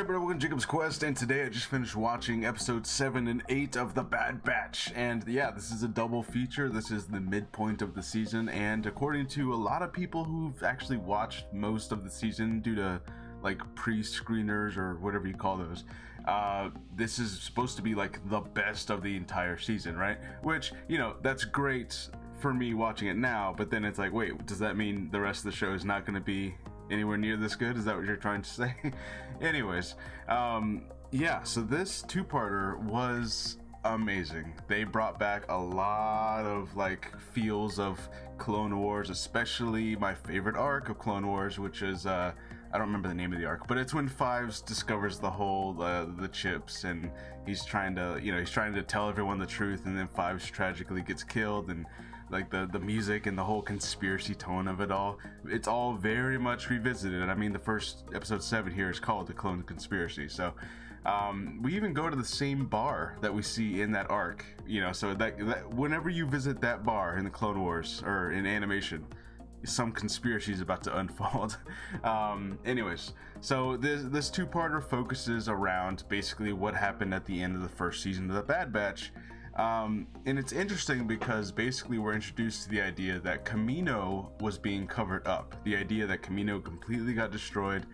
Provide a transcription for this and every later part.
everybody, welcome to Jacob's Quest, and today I just finished watching episodes 7 and 8 of The Bad Batch, and yeah, this is a double feature. This is the midpoint of the season, and according to a lot of people who've actually watched most of the season due to like pre-screeners or whatever you call those, this is supposed to be like the best of the entire season, right? Which, you know, that's great for me watching it now, but then it's like, wait, does that mean the rest of the show is not going to be anywhere near this good? Is that what you're trying to say? Anyways, yeah, so this two-parter was amazing. They brought back a lot of like feels of Clone Wars, especially my favorite arc of Clone Wars, which is I don't remember the name of the arc, but it's when Fives discovers the whole the chips, and he's trying to tell everyone the truth, and then Fives tragically gets killed, and like the music and the whole conspiracy tone of it all, it's all very much revisited. I mean, the first episode 7 here is called The Clone Conspiracy, so we even go to the same bar that we see in that arc, you know, so that whenever you visit that bar in the Clone Wars or in animation, some conspiracy is about to unfold. Anyways, so this two-parter focuses around basically what happened at the end of the first season of The Bad Batch. And it's interesting because basically we're introduced to the idea that Kamino was being covered up. The idea that Kamino completely got destroyed.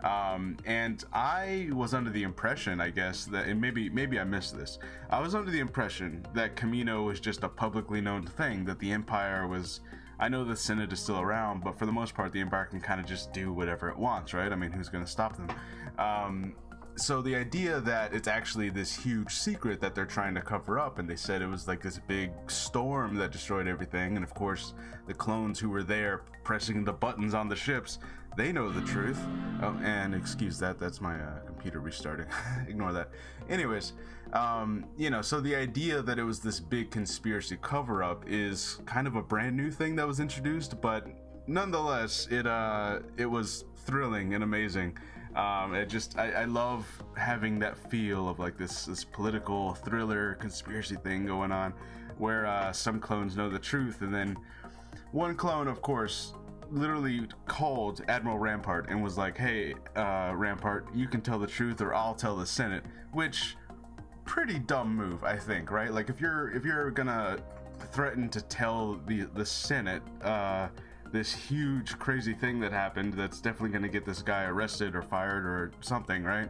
And I was under the impression, I guess, that, and maybe I missed this, I was under the impression that Kamino was just a publicly known thing, that the Empire was, I know the Senate is still around, but for the most part the Empire can kind of just do whatever it wants, right? I mean, who's going to stop them? So the idea that it's actually this huge secret that they're trying to cover up, and they said it was like this big storm that destroyed everything, and of course the clones who were there pressing the buttons on the ships, they know the truth. Oh, and excuse that, that's my computer restarting. Ignore that. Anyways, you know, so the idea that it was this big conspiracy cover-up is kind of a brand new thing that was introduced, but nonetheless it was thrilling and amazing. I love having that feel of like this political thriller conspiracy thing going on, where some clones know the truth, and then one clone, of course, literally called Admiral Rampart and was like, hey, Rampart, you can tell the truth or I'll tell the Senate, which pretty dumb move, I think, right? Like if you're gonna threaten to tell the Senate this huge crazy thing that happened that's definitely going to get this guy arrested or fired or something, right?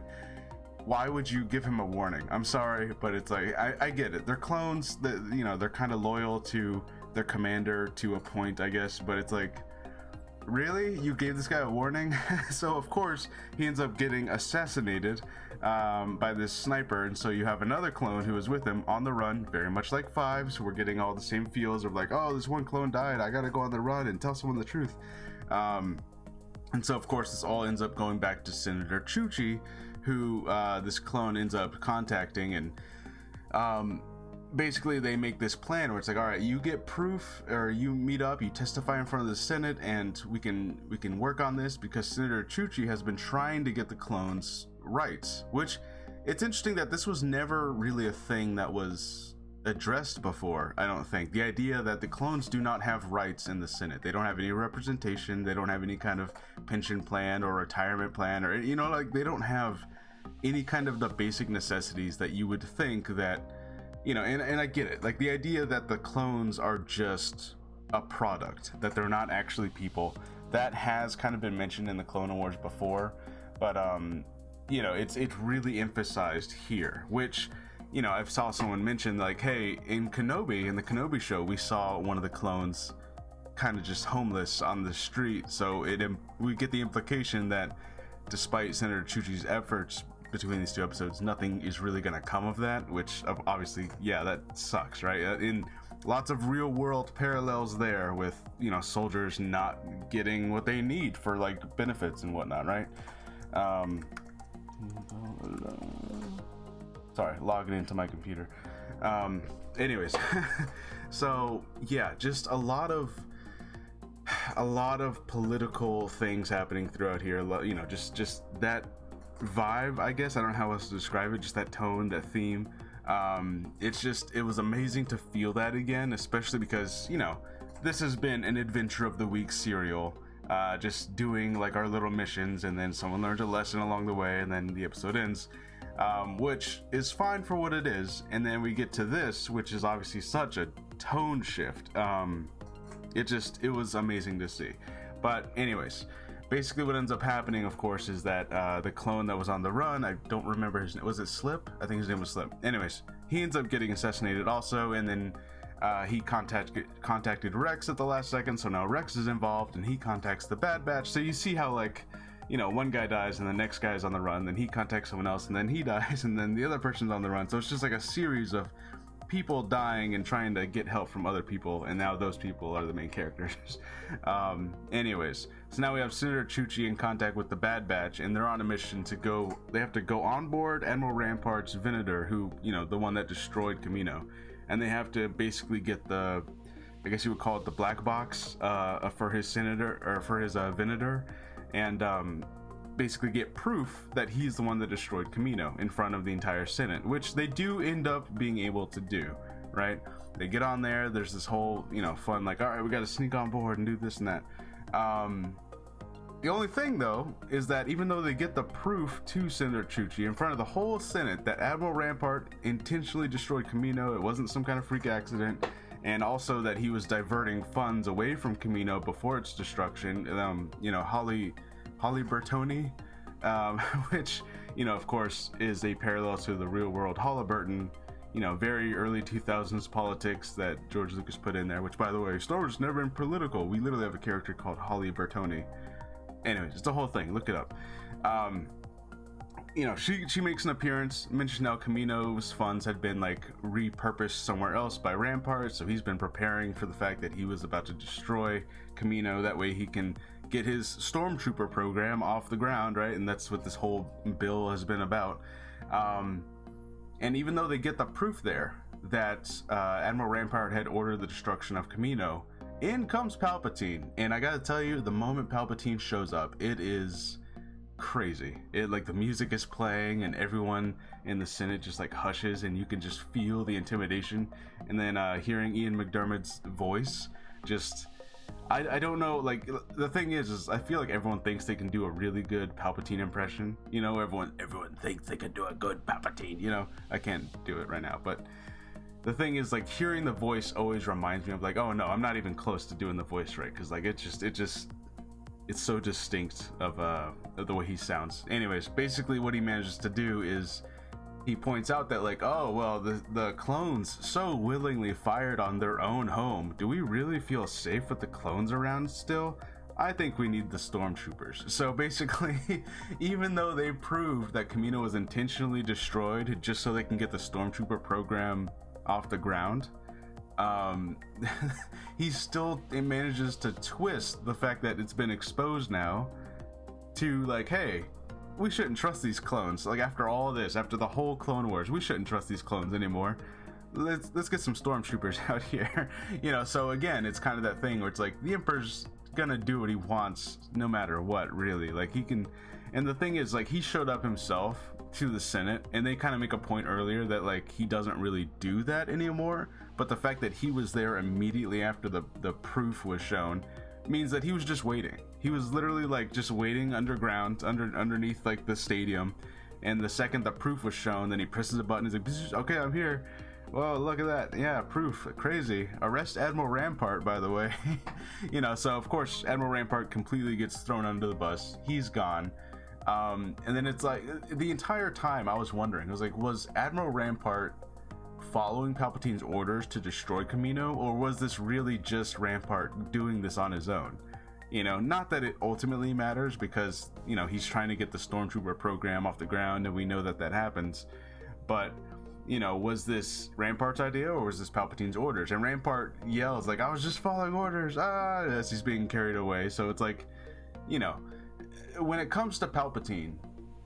Why would you give him a warning? I'm sorry, but it's like, I get it. They're clones, that, you know, they're kind of loyal to their commander to a point, I guess, but it's like, really? You gave this guy a warning? So of course he ends up getting assassinated by this sniper, and so you have another clone who is with him on the run, very much like Fives. We're getting all the same feels of like, oh, this one clone died, I gotta go on the run and tell someone the truth. And so of course this all ends up going back to Senator Chuchi, who this clone ends up contacting, and basically they make this plan where it's like, all right, you get proof, or you meet up, you testify in front of the Senate, and we can work on this, because Senator Chuchi has been trying to get the clones' rights. Which, it's interesting that this was never really a thing that was addressed before, I don't think. The idea that the clones do not have rights in the Senate. They don't have any representation, they don't have any kind of pension plan or retirement plan, or, you know, like, they don't have any kind of the basic necessities that you would think that, you know, and I get it. Like, the idea that the clones are just a product, that they're not actually people, that has kind of been mentioned in the Clone Wars before, but you know, it's really emphasized here, which, you know, I saw someone mention like, hey, in the Kenobi show, we saw one of the clones kind of just homeless on the street, so we get the implication that despite Senator Chuchi's efforts between these two episodes, nothing is really gonna come of that, which obviously, yeah, that sucks, right? In lots of real world parallels there with, you know, soldiers not getting what they need for like benefits and whatnot, right? Sorry, logging into my computer. Anyways, so yeah, just a lot of political things happening throughout here. You know, just that vibe, I guess. I don't know how else to describe it. Just that tone, that theme. It was amazing to feel that again, especially because, you know, this has been an Adventure of the Week serial just doing like our little missions, and then someone learns a lesson along the way, and then the episode ends, which is fine for what it is. And then we get to this, which is obviously such a tone shift. It was amazing to see. But anyways, basically what ends up happening, of course, is that the clone that was on the run, I don't remember his name, was it Slip? I think his name was Slip. Anyways, he ends up getting assassinated also, and then he contacted Rex at the last second, so now Rex is involved, and he contacts the Bad Batch. So you see how, like, you know, one guy dies, and the next guy's on the run, then he contacts someone else, and then he dies, and then the other person's on the run. So it's just like a series of people dying and trying to get help from other people, and now those people are the main characters. Anyways, so now we have Senator Chuchi in contact with the Bad Batch, and they're on a mission to go. They have to go on board Admiral Rampart's Venator, who, you know, the one that destroyed Kamino, and they have to basically get the, I guess you would call it the black box for his Senator, or for his Venator, and basically get proof that he's the one that destroyed Kamino in front of the entire Senate, which they do end up being able to do, right? They get on there, there's this whole, you know, fun, like, all right, we got to sneak on board and do this and that. The only thing, though, is that even though they get the proof to Senator Chuchi in front of the whole Senate that Admiral Rampart intentionally destroyed Kamino, it wasn't some kind of freak accident, and also that he was diverting funds away from Kamino before its destruction, you know, Holly Bertoni, which, you know, of course, is a parallel to the real world Halliburton, you know, very early 2000s politics that George Lucas put in there, which, by the way, Star Wars has never been political. We literally have a character called Holly Bertoni. Anyways, it's the whole thing. Look it up. You know, she makes an appearance, mentions how Kamino's funds had been, like, repurposed somewhere else by Rampart, so he's been preparing for the fact that he was about to destroy Kamino. That way he can get his stormtrooper program off the ground, right? And that's what this whole bill has been about. And even though they get the proof there that Admiral Rampart had ordered the destruction of Kamino, in comes Palpatine. And I gotta tell you, the moment Palpatine shows up, it is crazy. It, like, the music is playing and everyone in the Senate just, like, hushes, and you can just feel the intimidation. And then hearing Ian McDermott's voice, just, I don't know, like, the thing is I feel like everyone thinks they can do a really good Palpatine impression. You know, everyone thinks they can do a good Palpatine, you know. I can't do it right now, but the thing is, like, hearing the voice always reminds me of, like, oh no, I'm not even close to doing the voice right, because, like, it's so distinct of the way he sounds. Anyways, basically what he manages to do is he points out that, like, oh, well, the clones so willingly fired on their own home. Do we really feel safe with the clones around still? I think we need the stormtroopers. So basically, even though they proved that Kamino was intentionally destroyed just so they can get the stormtrooper program off the ground, he still manages to twist the fact that it's been exposed now to, like, hey, we shouldn't trust these clones. Like, after all of this, after the whole Clone Wars, we shouldn't trust these clones anymore. Let's get some stormtroopers out here. You know, so again, it's kind of that thing where it's like the Emperor's gonna do what he wants no matter what, really. Like, he can, and the thing is, like, he showed up himself to the Senate, and they kind of make a point earlier that, like, he doesn't really do that anymore, but the fact that he was there immediately after the proof was shown means that he was just waiting. He was literally, like, just waiting underground, underneath, like, the stadium, and the second the proof was shown, then he presses a button, he's like, okay, I'm here. Well, look at that. Yeah, proof. Crazy. Arrest Admiral Rampart, by the way. You know, so of course Admiral Rampart completely gets thrown under the bus. He's gone. And then it's like, the entire time I was wondering, I was like, was Admiral Rampart following Palpatine's orders to destroy Kamino, or was this really just Rampart doing this on his own? You know, not that it ultimately matters, because, you know, he's trying to get the stormtrooper program off the ground, and we know that that happens. But, you know, was this Rampart's idea, or was this Palpatine's orders? And Rampart yells, like, I was just following orders, as he's being carried away. So it's like, you know, when it comes to Palpatine,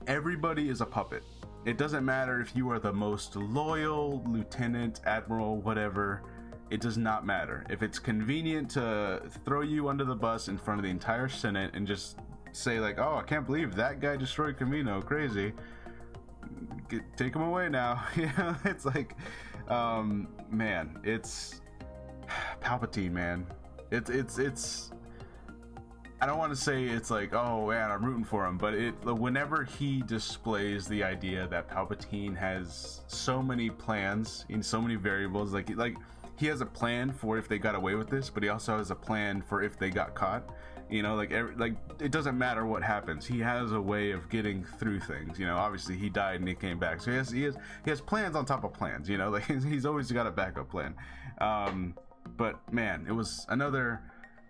everybody is a puppet. It doesn't matter if you are the most loyal lieutenant, admiral, whatever. It does not matter. If it's convenient to throw you under the bus in front of the entire Senate and just say, like, oh, I can't believe that guy destroyed Kamino, crazy, take him away now. You know, it's like, man, it's Palpatine, man. It's I don't want to say it's like, oh man, I'm rooting for him, but whenever he displays the idea that Palpatine has so many plans in so many variables, like he has a plan for if they got away with this, but he also has a plan for if they got caught. You know, like it doesn't matter what happens. He has a way of getting through things. You know, obviously he died and he came back, so he has plans on top of plans. You know, like he's always got a backup plan. But man, it was another.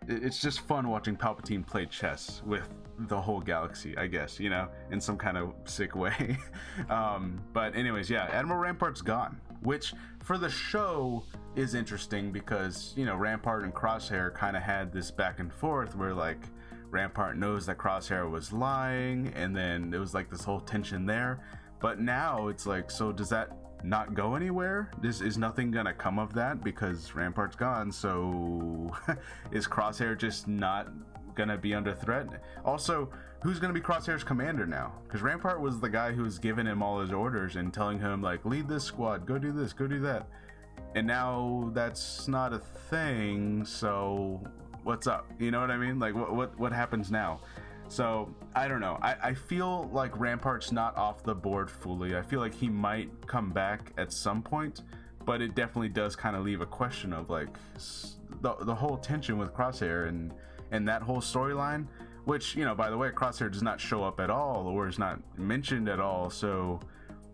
It's just fun watching Palpatine play chess with the whole galaxy, I guess, you know, in some kind of sick way. But anyways, yeah, Admiral Rampart's gone, which for the show is interesting because, you know, Rampart and Crosshair kind of had this back and forth where like Rampart knows that Crosshair was lying, and then there was like this whole tension there. But now it's like, so does that not go anywhere? This is nothing gonna come of that because Rampart's gone, so is Crosshair just not gonna be under threat? Also, who's gonna be Crosshair's commander now? Because Rampart was the guy who was giving him all his orders and telling him like, lead this squad, go do this, go do that, and now that's not a thing. So what's up? You know what I mean? Like what happens now? So I don't know. I feel like Rampart's not off the board fully. I feel like he might come back at some point, but it definitely does kind of leave a question of like the whole tension with Crosshair and that whole storyline, which, you know, by the way, Crosshair does not show up at all or is not mentioned at all. So,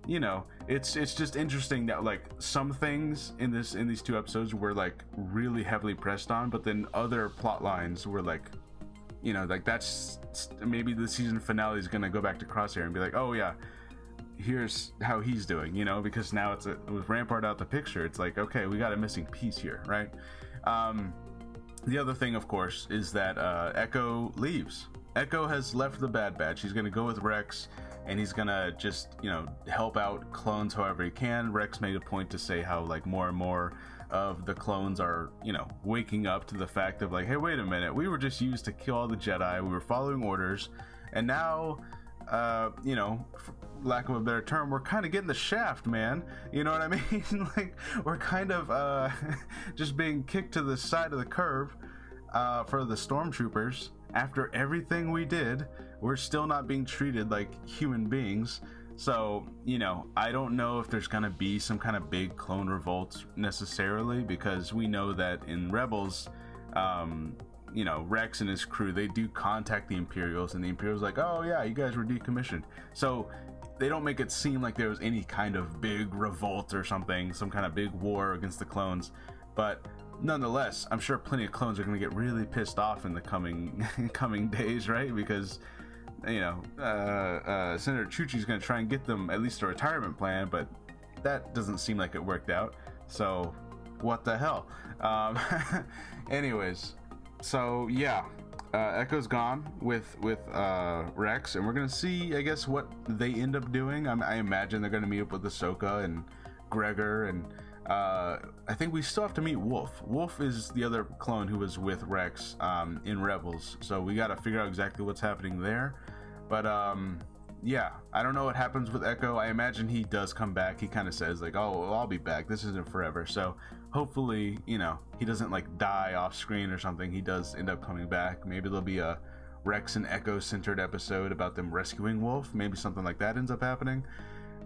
you know, it's just interesting that like some things in these two episodes were like really heavily pressed on, but then other plot lines were like, you know, like that's maybe the season finale is gonna go back to Crosshair and be like, oh yeah, here's how he's doing, you know, because now with Rampart out the picture, it's like, okay, we got a missing piece here, right? The other thing, of course, is that Echo leaves. Echo has left the Bad Batch. He's gonna go with Rex, and he's gonna just, you know, help out clones however he can. Rex made a point to say how like more and more of the clones are, you know, waking up to the fact of like, hey, wait a minute, we were just used to kill all the Jedi, we were following orders, and now you know, for lack of a better term, we're kind of getting the shaft, man. You know what I mean? Like, we're kind of just being kicked to the side of the curve for the stormtroopers. After everything we did, we're still not being treated like human beings. So, you know, I don't know if there's gonna be some kind of big clone revolt necessarily, because we know that in Rebels, you know, Rex and his crew, they do contact the Imperials, and the Imperials like, oh yeah, you guys were decommissioned. So they don't make it seem like there was any kind of big revolt or something, some kind of big war against the clones. But nonetheless, I'm sure plenty of clones are going to get really pissed off in the coming days, right? Because, you know, Senator Chuchi's going to try and get them at least a retirement plan, but that doesn't seem like it worked out. So what the hell? Anyways, so yeah, Echo's gone with Rex, and we're gonna see, I guess, what they end up doing. I imagine they're gonna meet up with Ahsoka and Gregor, and I think we still have to meet Wolf. Wolf is the other clone who was with Rex in Rebels, so we got to figure out exactly what's happening there. But yeah, I don't know what happens with Echo. I imagine he does come back. He kind of says like, oh, well, I'll be back, this isn't forever. So hopefully, you know, he doesn't like die off screen or something. He does end up coming back. Maybe there'll be a Rex and Echo centered episode about them rescuing Wolf. Maybe something like that ends up happening.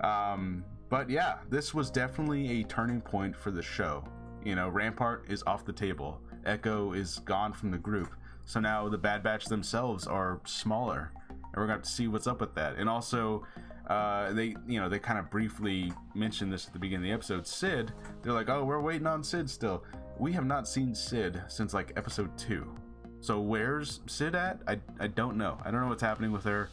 But yeah, this was definitely a turning point for the show. You know, Rampart is off the table. Echo is gone from the group. So now the Bad Batch themselves are smaller, and we're going to have to see what's up with that. And also, they kind of briefly mentioned this at the beginning of the episode. Sid, they're like, oh, we're waiting on Sid still. We have not seen Sid since like episode 2. So where's Sid at? I don't know. I don't know what's happening with her.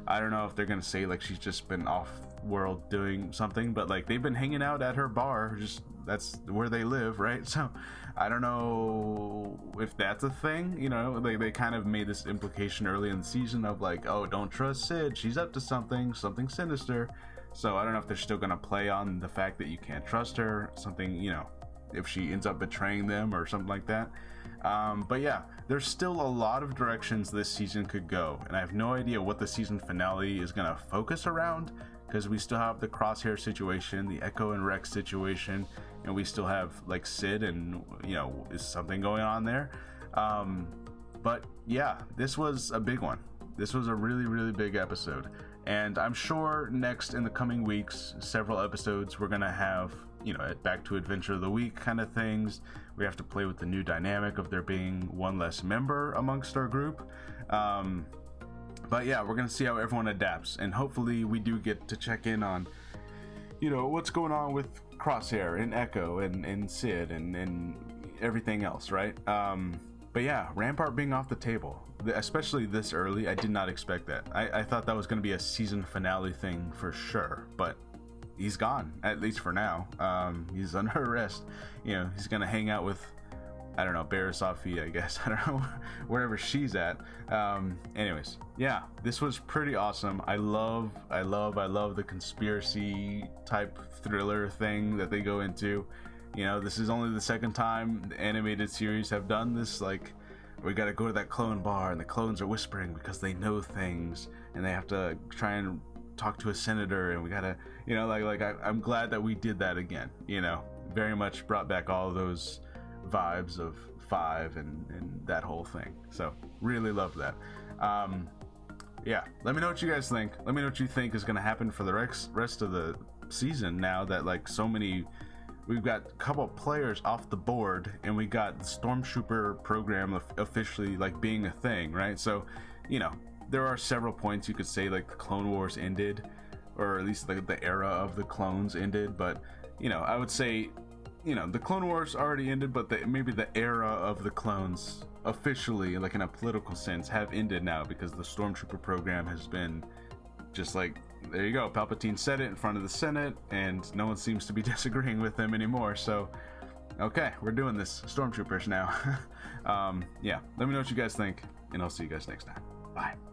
I don't know if they're going to say like she's just been off world doing something, but like they've been hanging out at her bar, just that's where they live, right? So I don't know if that's a thing. You know, they kind of made this implication early in the season of like, oh, don't trust Sid, she's up to something sinister. So I don't know if they're still gonna play on the fact that you can't trust her, something, you know, if she ends up betraying them or something like that. But yeah, there's still a lot of directions this season could go, and I have no idea what the season finale is gonna focus around, because we still have the Crosshair situation, the Echo and Rex situation, and we still have like Sid, and, you know, is something going on there. But yeah, this was a big one. This was a really, really big episode. And I'm sure next in the coming weeks, several episodes, we're going to have, back to Adventure of the Week kind of things. We have to play with the new dynamic of there being one less member amongst our group. But yeah, we're going to see how everyone adapts. And hopefully we do get to check in on, what's going on with Crosshair and Echo and Sid and everything else, right? But yeah, Rampart being off the table, especially this early, I did not expect that. I thought that was going to be a season finale thing for sure, but he's gone, at least for now. He's under arrest. He's going to hang out with, I don't know, Barrisafi, I guess. I don't know, wherever she's at. Anyways, yeah, this was pretty awesome. I love the conspiracy type thriller thing that they go into. This is only the second time the animated series have done this. Like, we gotta go to that clone bar and the clones are whispering because they know things and they have to try and talk to a senator, and we gotta, I'm glad that we did that again. Very much brought back all those vibes of 5 and that whole thing. So really love that. Yeah, let me know what you guys think. Let me know what you think is gonna happen for the rest of the season, now that we've got a couple of players off the board, and we got the Stormtrooper program officially being a thing, right? So, there are several points you could say the Clone Wars ended, or at least the era of the clones ended. But I would say, the Clone Wars already ended, but maybe the era of the clones officially, in a political sense, have ended now, because the Stormtrooper program has been just there you go. Palpatine said it in front of the Senate, and no one seems to be disagreeing with him anymore. So, okay, we're doing this. Stormtroopers now. Yeah, let me know what you guys think, and I'll see you guys next time. Bye.